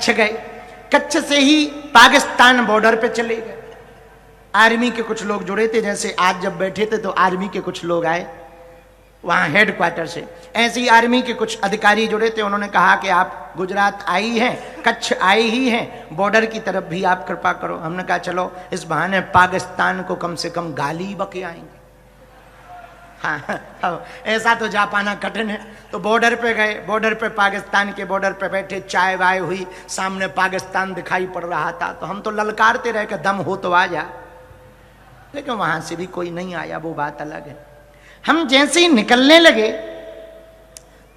कच्छ गए, कच्छ से ही पाकिस्तान बॉर्डर पे चले गए। आर्मी के कुछ लोग जुड़े थे, जैसे आज जब बैठे थे तो आर्मी के कुछ लोग आए वहां हेडक्वार्टर से, ऐसे ही आर्मी के कुछ अधिकारी जुड़े थे। उन्होंने कहा कि आप गुजरात आई हैं, कच्छ आई ही हैं, बॉर्डर की तरफ भी आप कृपा करो। हमने कहा चलो इस बहाने पाकिस्तान को कम से कम गाली बके आएंगे। हाँ, ऐसा तो जा पाना कठिन है। तो बॉर्डर पे गए, बॉर्डर पे पाकिस्तान के बॉर्डर पे बैठे, चाय वाय हुई, सामने पाकिस्तान दिखाई पड़ रहा था। तो हम तो ललकारते रहे कि दम हो तो आ जा, लेकिन वहां से भी कोई नहीं आया, वो बात अलग है। हम जैसे ही निकलने लगे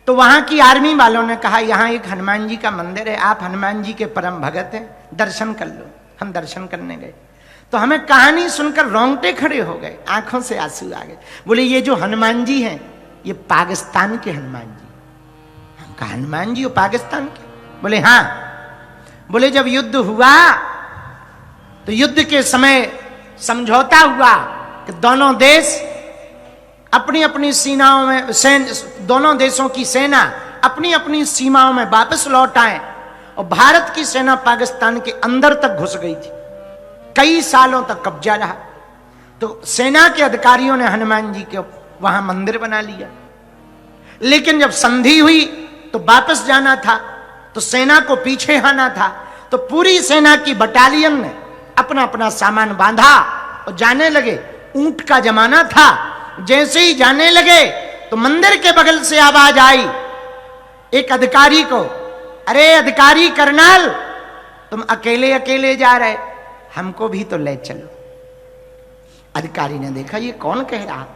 तो वहां की आर्मी वालों ने कहा यहाँ एक हनुमान जी का मंदिर है, आप हनुमान जी के परम भगत हैं, दर्शन कर लो। हम दर्शन करने गए तो हमें कहानी सुनकर रोंगटे खड़े हो गए, आंखों से आंसू आ गए। बोले ये जो हनुमान जी हैं ये पाकिस्तान के हनुमान जी। हम कहा हनुमान जी वो पाकिस्तान के? बोले हाँ। बोले जब युद्ध हुआ तो युद्ध के समय समझौता हुआ कि दोनों देश अपनी अपनी सीमाओं में दोनों देशों की सेना अपनी अपनी सीमाओं में वापस लौट आए, और भारत की सेना पाकिस्तान के अंदर तक घुस गई थी, कई सालों तक कब्जा रहा। तो सेना के अधिकारियों ने हनुमान जी के वहां मंदिर बना लिया, लेकिन जब संधि हुई तो वापस जाना था, तो सेना को पीछे आना था। तो पूरी सेना की बटालियन ने अपना अपना सामान बांधा और जाने लगे। ऊंट का जमाना था, जैसे ही जाने लगे तो मंदिर के बगल से आवाज आई एक अधिकारी को, अरे अधिकारी कर्नल तुम अकेले अकेले जा रहे, हमको भी तो ले चलो। अधिकारी ने देखा ये कौन कह रहा,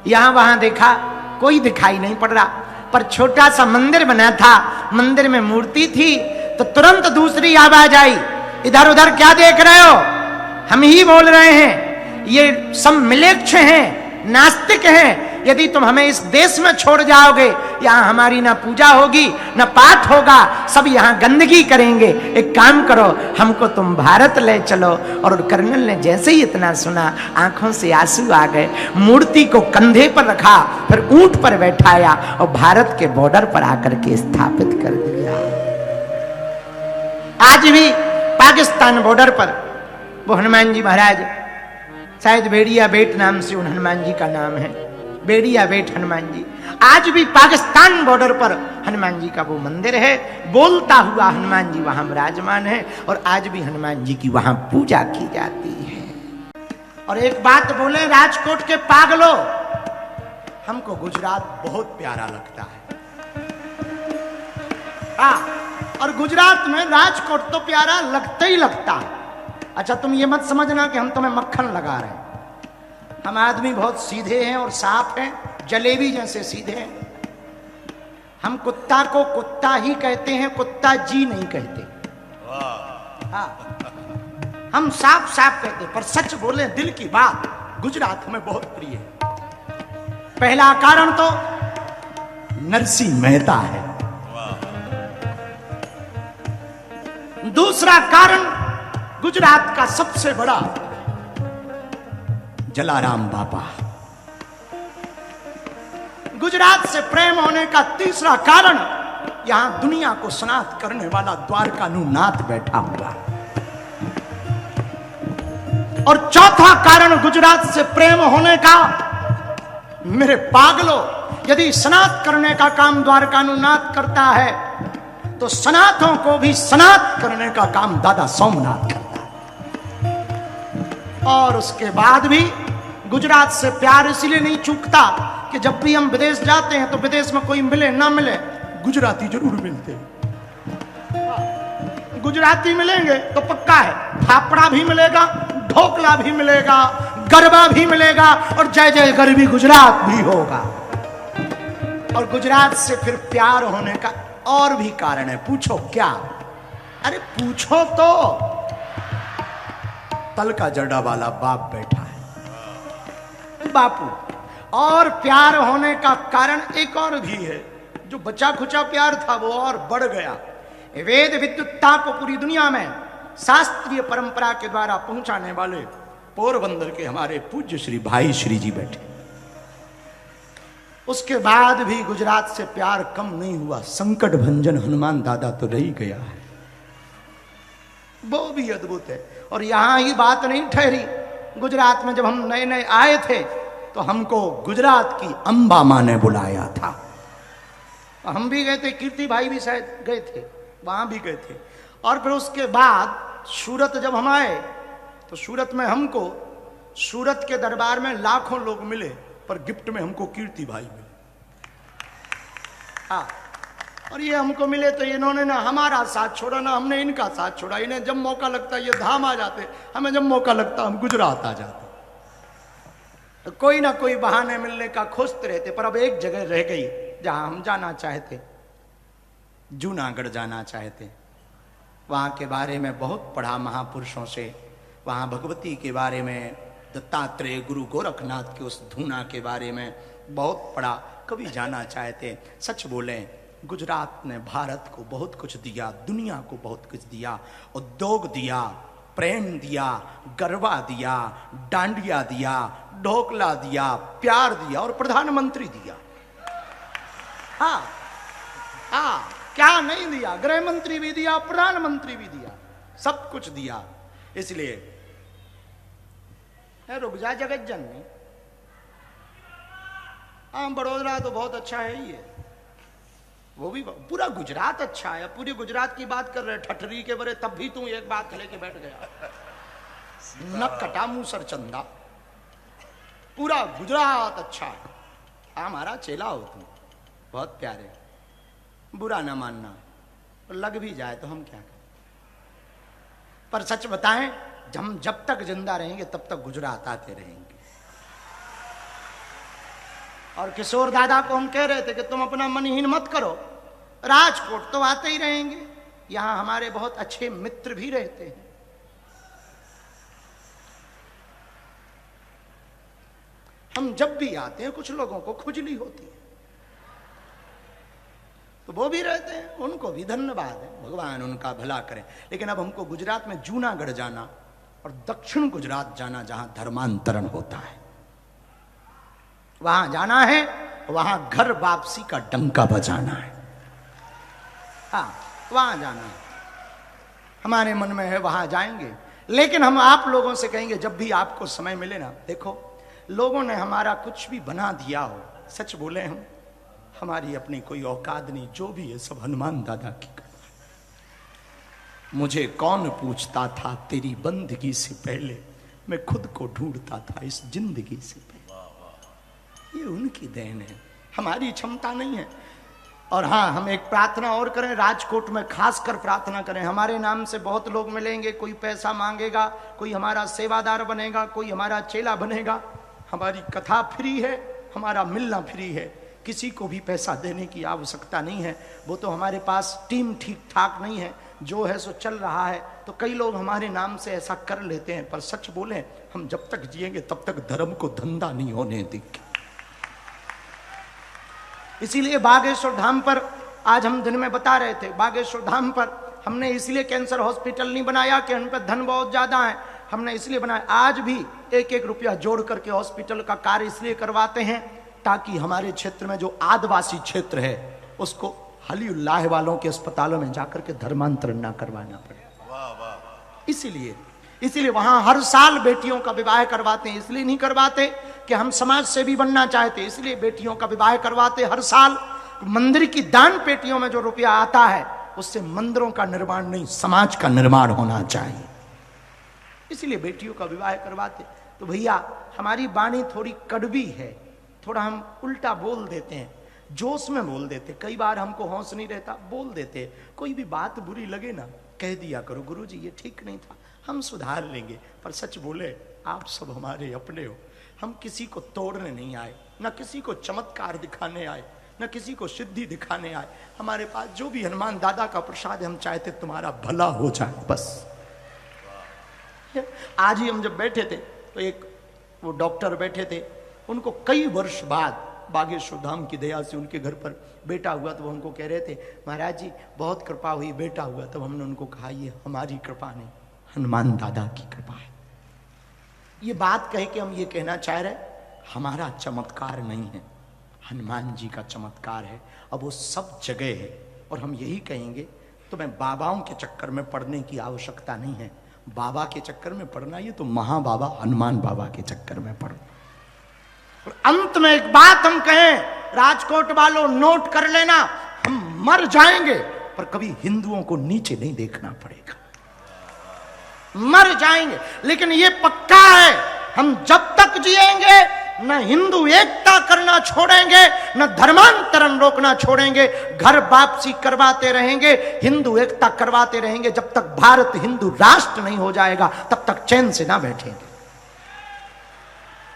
यहां वहां देखा कोई दिखाई नहीं पड़ रहा, पर छोटा सा मंदिर बना था, मंदिर में मूर्ति थी। तो तुरंत दूसरी आवाज आई, इधर उधर क्या देख रहे हो, हम ही बोल रहे हैं, ये सब मिलेच्छ हैं, नास्तिक हैं। यदि तुम हमें इस देश में छोड़ जाओगे, यहाँ हमारी ना पूजा होगी ना पाठ होगा, सब यहाँ गंदगी करेंगे। एक काम करो, हमको तुम भारत ले चलो। और कर्नल ने जैसे ही इतना सुना आंखों से आंसू आ गए, मूर्ति को कंधे पर रखा, फिर ऊंट पर बैठाया और भारत के बॉर्डर पर आकर के स्थापित कर दिया। आज भी पाकिस्तान बॉर्डर पर वो हनुमान जी महाराज, शायद बेड़िया बेट नाम से उन हनुमान जी का नाम है, बेड़िया बेट हनुमान जी, आज भी पाकिस्तान बॉर्डर पर हनुमान जी का वो मंदिर है। बोलता हुआ हनुमान जी वहां विराजमान है, और आज भी हनुमान जी की वहां पूजा की जाती है। और एक बात बोले राजकोट के पागलों, हमको गुजरात बहुत प्यारा लगता है। और गुजरात में राजकोट तो प्यारा लगता ही लगता है। अच्छा तुम ये मत समझना कि हम तुम्हें मक्खन लगा रहे हैं, हम आदमी बहुत सीधे हैं और साफ हैं, जलेबी जैसे सीधे हैं। हम कुत्ता को कुत्ता ही कहते हैं, कुत्ता जी नहीं कहते। हाँ, हम साफ साफ कहते, पर सच बोले दिल की बात, गुजरात हमें बहुत प्रिय है। पहला कारण तो नरसिंह मेहता है, दूसरा कारण गुजरात का सबसे बड़ा जलाराम बाबा। गुजरात से प्रेम होने का तीसरा कारण, यहां दुनिया को सनात करने वाला द्वारकानुनाथ बैठा हुआ। और चौथा कारण गुजरात से प्रेम होने का, मेरे पागलों, यदि सनात करने का काम द्वारकानुनाथ करता है तो सनातों को भी सनात करने का काम दादा सोमनाथ करता है। और उसके बाद भी गुजरात से प्यार इसलिए नहीं चूकता कि जब भी हम विदेश जाते हैं तो विदेश में कोई मिले ना मिले, गुजराती जरूर मिलते हैं। गुजराती मिलेंगे तो पक्का है, फाफड़ा भी मिलेगा, ढोकला भी मिलेगा, गरबा भी मिलेगा, और जय जय गरबी गुजरात भी होगा। और गुजरात से फिर प्यार होने का और भी कारण है। पूछो क्या? अरे पूछो तो, तल का जड़ा वाला बाप बैठा है, बापू। और प्यार होने का कारण एक और भी है, जो बचा खुचा प्यार था वो और बढ़ गया। वेद विद्युत्ता को पूरी दुनिया में शास्त्रीय परंपरा के द्वारा पहुंचाने वाले पोरबंदर के हमारे पूज्य श्री भाई श्री जी बैठे। उसके बाद भी गुजरात से प्यार कम नहीं हुआ। संकट भंजन हनुमान दादा तो रह गया है। वो भी अद्भुत है। और यहां ही बात नहीं ठहरी, गुजरात में जब हम नए नए आए थे तो हमको गुजरात की अंबा मां ने बुलाया था। हम भी गए थे, कीर्ति भाई भी शायद गए थे, वहां भी गए थे। और फिर उसके बाद सूरत जब हम आए तो सूरत में हमको, सूरत के दरबार में लाखों लोग मिले, पर गिफ्ट में हमको कीर्ति भाई मिले। हाँ, और ये हमको मिले तो इन्होंने ना हमारा साथ छोड़ा ना हमने इनका साथ छोड़ा। इन्हें जब मौका लगता ये धाम आ जाते, हमें जब मौका लगता हम गुजरात आ जाते। तो कोई ना कोई बहाने मिलने का खोजते रहते। पर अब एक जगह रह गई जहां हम जाना चाहते, जूनागढ़ जाना चाहते। वहां के बारे में बहुत पढ़ा महापुरुषों से, वहां भगवती के बारे में, दत्तात्रेय गुरु गोरखनाथ के उस धूना के बारे में बहुत पढ़ा, कभी जाना चाहते। सच बोलें, गुजरात ने भारत को बहुत कुछ दिया, दुनिया को बहुत कुछ दिया। उद्योग दिया, प्रेम दिया, गरबा दिया, डांडिया दिया, ढोकला दिया, प्यार दिया और प्रधानमंत्री दिया। हाँ हाँ, क्या नहीं दिया? गृह मंत्री भी दिया, प्रधानमंत्री भी दिया, सब कुछ दिया। इसलिए रुक जा जगत जननी। हाँ, बड़ोदरा तो बहुत अच्छा है ही है, वो भी पूरा गुजरात अच्छा है। पूरे गुजरात की बात कर रहे, ठठरी के बरे, तब भी तू एक बात लेके बैठ गया। नक कटा मुंह सर चंदा, पूरा गुजरात अच्छा है। हमारा चेला हो तुम, बहुत प्यारे, बुरा ना मानना, लग भी जाए तो हम क्या करें। पर सच बताएं, हम जब तक जिंदा रहेंगे तब तक गुजरात आते रहेंगे। और किशोर दादा को हम कह रहे थे कि तुम अपना मन हीन मत करो, राजकोट तो आते ही रहेंगे, यहां हमारे बहुत अच्छे मित्र भी रहते हैं। हम जब भी आते हैं कुछ लोगों को खुजली होती है, तो वो भी रहते हैं, उनको भी धन्यवाद है, भगवान उनका भला करें। लेकिन अब हमको गुजरात में जूनागढ़ जाना और दक्षिण गुजरात जाना, जहां धर्मांतरण होता है, वहां जाना है, वहां घर वापसी का डंका बजाना है। हाँ, वहां जाना है, हमारे मन में है, वहां जाएंगे। लेकिन हम आप लोगों से कहेंगे, जब भी आपको समय मिले ना, देखो लोगों ने हमारा कुछ भी बना दिया हो, सच बोले हम, हमारी अपनी कोई औकात नहीं, जो भी है सब हनुमान दादा की कृपा। मुझे कौन पूछता था तेरी बंदगी से पहले, मैं खुद को ढूंढता था इस जिंदगी से पहले। ये उनकी देन है, हमारी क्षमता नहीं है। और हाँ, हम एक प्रार्थना और करें, राजकोट में खासकर प्रार्थना करें, हमारे नाम से बहुत लोग मिलेंगे, कोई पैसा मांगेगा, कोई हमारा सेवादार बनेगा, कोई हमारा चेला बनेगा। हमारी कथा फ्री है, हमारा मिलना फ्री है, किसी को भी पैसा देने की आवश्यकता नहीं है। वो तो हमारे पास टीम ठीक ठाक नहीं है, जो है सो चल रहा है, तो कई लोग हमारे नाम से ऐसा कर लेते हैं। पर सच बोलें, हम जब तक जिएंगे तब तक धर्म को धंधा नहीं होने देंगे। इसीलिए बागेश्वर धाम पर आज हम दिन में बता रहे थे, बागेश्वर धाम पर हमने इसलिए कैंसर हॉस्पिटल नहीं बनाया कि हम पर धन बहुत ज्यादा है, हमने इसलिए बनाया, आज भी एक एक रुपया जोड़ करके हॉस्पिटल का कार्य इसलिए करवाते हैं ताकि हमारे क्षेत्र में जो आदिवासी क्षेत्र है उसको हलीउल्लाह वालों के अस्पतालों में जाकर के धर्मांतरण ना करवाना पड़े। इसीलिए वहां हर साल बेटियों का विवाह करवाते हैं। इसलिए नहीं करवाते कि हम समाज सेवी बनना चाहते, इसलिए बेटियों का विवाह करवाते हर साल। मंदिर की दान पेटियों में जो रुपया आता है उससे मंदिरों का निर्माण नहीं, समाज का निर्माण होना चाहिए, इसलिए बेटियों का विवाह करवाते। तो भैया, हमारी वाणी थोड़ी कड़वी है, थोड़ा हम उल्टा बोल देते हैं, जोश में बोल देते, कई बार हमको होश नहीं रहता, बोल देते। कोई भी बात बुरी लगे ना, कह दिया करो, गुरुजी ये ठीक नहीं था, हम सुधार लेंगे। पर सच बोले, आप सब हमारे अपने हो, हम किसी को तोड़ने नहीं आए, न किसी को चमत्कार दिखाने आए, न किसी को सिद्धि दिखाने आए। हमारे पास जो भी हनुमान दादा का प्रसाद है, हम चाहते तुम्हारा भला हो जाए बस। आज ही हम जब बैठे थे तो एक वो डॉक्टर बैठे थे, उनको कई वर्ष बाद बागेश्वर धाम की दया से उनके घर पर बेटा हुआ, तो वो हमको कह रहे थे, महाराज जी बहुत कृपा हुई, बेटा हुआ। तब हमने उनको कहा, ये हमारी कृपा नहीं, हनुमान दादा की कृपा है। ये बात कह के हम ये कहना चाह रहे, हमारा चमत्कार नहीं है, हनुमान जी का चमत्कार है। अब वो सब जगह है, और हम यही कहेंगे, तुम्हें बाबाओं के चक्कर में पड़ने की आवश्यकता नहीं है। बाबा के चक्कर में पड़ना ये तो महाबाबा हनुमान बाबा के चक्कर में पड़ो। और अंत में एक बात हम कहें, राजकोट वालों नोट कर लेना, हम मर जाएंगे पर कभी हिंदुओं को नीचे नहीं देखना पड़ेगा। मर जाएंगे लेकिन ये पक्का है, हम जब तक जिएंगे न हिंदू एकता करना छोड़ेंगे, न धर्मांतरण रोकना छोड़ेंगे, घर वापसी करवाते रहेंगे, हिंदू एकता करवाते रहेंगे। जब तक भारत हिंदू राष्ट्र नहीं हो जाएगा तब तक चैन से ना बैठेंगे।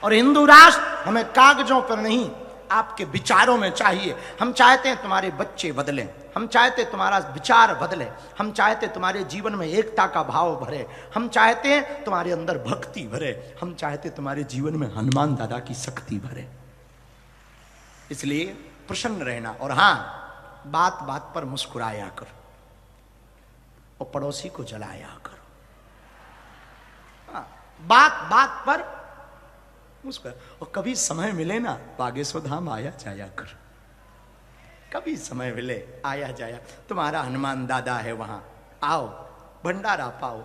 और हिंदू राष्ट्र हमें कागजों पर नहीं, आपके विचारों में चाहिए। हम चाहते हैं तुम्हारे बच्चे बदलें, हम चाहते हैं तुम्हारा विचार बदले, हम चाहते हैं तुम्हारे जीवन में एकता का भाव भरे, हम चाहते हैं तुम्हारे अंदर भक्ति भरे, हम चाहते हैं तुम्हारे जीवन में हनुमान दादा की शक्ति भरे। इसलिए प्रसन्न रहना। और हां, बात बात पर मुस्कुराया करो और पड़ोसी को जलाया करो। बात बात पर मुस्कुरा। और कभी समय मिले ना, बागेश्वर धाम आया जाया कर, कभी समय मिले आया जाया। तुम्हारा हनुमान दादा है वहां, आओ भंडारा पाओ।